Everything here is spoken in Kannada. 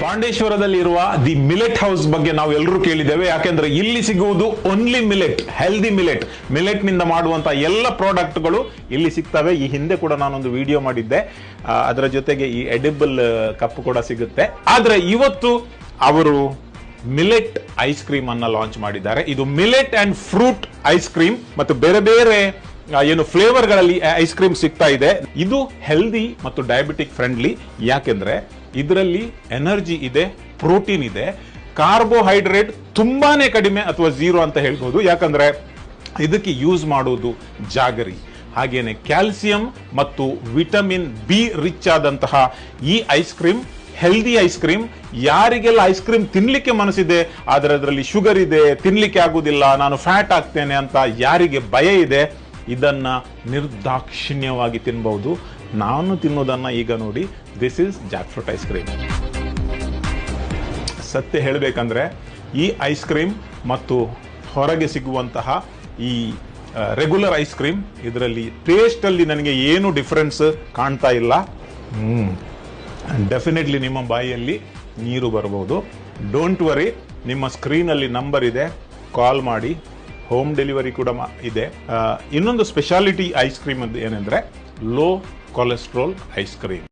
ಪಾಂಡೇಶ್ವರದಲ್ಲಿರುವ ದಿ ಮಿಲೆಟ್ ಹೌಸ್ ಬಗ್ಗೆ ನಾವು ಎಲ್ಲರೂ ಕೇಳಿದ್ದೇವೆ. ಯಾಕೆಂದ್ರೆ ಇಲ್ಲಿ ಸಿಗುವುದು ಓನ್ಲಿ ಮಿಲೆಟ್, ಹೆಲ್ದಿ ಮಿಲೆಟ್ ನಿಂದ ಮಾಡುವಂತ ಎಲ್ಲ ಪ್ರಾಡಕ್ಟ್ಗಳು ಇಲ್ಲಿ ಸಿಗ್ತವೆ. ಈ ಹಿಂದೆ ಕೂಡ ನಾನೊಂದು ವಿಡಿಯೋ ಮಾಡಿದ್ದೆ, ಅದರ ಜೊತೆಗೆ ಈ ಎಡಿಬಲ್ ಕಪ್ ಕೂಡ ಸಿಗುತ್ತೆ. ಆದ್ರೆ ಇವತ್ತು ಅವರು ಮಿಲೆಟ್ ಐಸ್ ಕ್ರೀಮ್ ಅನ್ನ ಲಾಂಚ್ ಮಾಡಿದ್ದಾರೆ. ಇದು millet and fruit ice cream ಮತ್ತು ಬೇರೆ ಬೇರೆ ಏನು ಫ್ಲೇವರ್ ಗಳಲ್ಲಿ ಐಸ್ ಕ್ರೀಮ್ ಸಿಗ್ತಾ ಇದೆ. ಇದು ಹೆಲ್ದಿ ಮತ್ತು ಡಯಾಬಿಟಿಕ್ ಫ್ರೆಂಡ್ಲಿ. ಯಾಕೆಂದ್ರೆ ಇದರಲ್ಲಿ ಎನರ್ಜಿ ಇದೆ, ಪ್ರೋಟೀನ್ ಇದೆ, ಕಾರ್ಬೋಹೈಡ್ರೇಟ್ ತುಂಬಾನೇ ಕಡಿಮೆ ಅಥವಾ ಝೀರೋ ಅಂತ ಹೇಳ್ಬೋದು. ಯಾಕಂದ್ರೆ ಇದಕ್ಕೆ ಯೂಸ್ ಮಾಡುವುದು ಜಾಗರಿ, ಹಾಗೇನೆ ಕ್ಯಾಲ್ಸಿಯಂ ಮತ್ತು ವಿಟಮಿನ್ ಬಿ ರಿಚ್ ಆದಂತಹ ಈ ice cream healthy ice cream. ಯಾರಿಗೆಲ್ಲ ಐಸ್ ಕ್ರೀಮ್ ತಿನ್ಲಿಕ್ಕೆ ಮನಸ್ಸಿದೆ ಆದ್ರೆ ಅದರಲ್ಲಿ ಶುಗರ್ ಇದೆ, ತಿನ್ಲಿಕ್ಕೆ ಆಗುದಿಲ್ಲ, ನಾನು ಫ್ಯಾಟ್ ಆಗ್ತೇನೆ ಅಂತ ಯಾರಿಗೆ ಭಯ ಇದೆ, ಇದನ್ನ ನಿರ್ದಾಕ್ಷಿಣ್ಯವಾಗಿ ತಿನ್ಬಹುದು. ನಾನು ತಿನ್ನೋದನ್ನ ಈಗ ನೋಡಿ. This is Jack fruit ice cream. ಸತ್ಯ ಹೇಳಬೇಕಂದ್ರೆ ಈ ಐಸ್ ಕ್ರೀಮ್ ಮತ್ತು ಹೊರಗೆ ಸಿಗುವಂತಹ ಈ ರೆಗ್ಯುಲರ್ ಐಸ್ ಕ್ರೀಮ್, ಇದರಲ್ಲಿ ಟೇಸ್ಟ್ ಅಲ್ಲಿ ನನಗೆ ಏನು ಡಿಫರೆನ್ಸ್ ಕಾಣ್ತಾ ಇಲ್ಲ. ಡೆಫಿನೆಟ್ಲಿ ನಿಮ್ಮ ಬಾಯಿಯಲ್ಲಿ ನೀರು ಬರಬಹುದು. ಡೋಂಟ್ ವರಿ, ನಿಮ್ಮ ಸ್ಕ್ರೀನ್ ಅಲ್ಲಿ ನಂಬರ್ ಇದೆ, ಕಾಲ್ ಮಾಡಿ. ಹೋಮ್ ಡೆಲಿವರಿ ಕೂಡ ಇದೆ. ಇನ್ನೊಂದು ಸ್ಪೆಷಾಲಿಟಿ ಐಸ್ ಕ್ರೀಮ್ ಏನಂದ್ರೆ ಲೋ ಕೊಲೆಸ್ಟ್ರಾಲ್ ಐಸ್ ಕ್ರೀಮ್.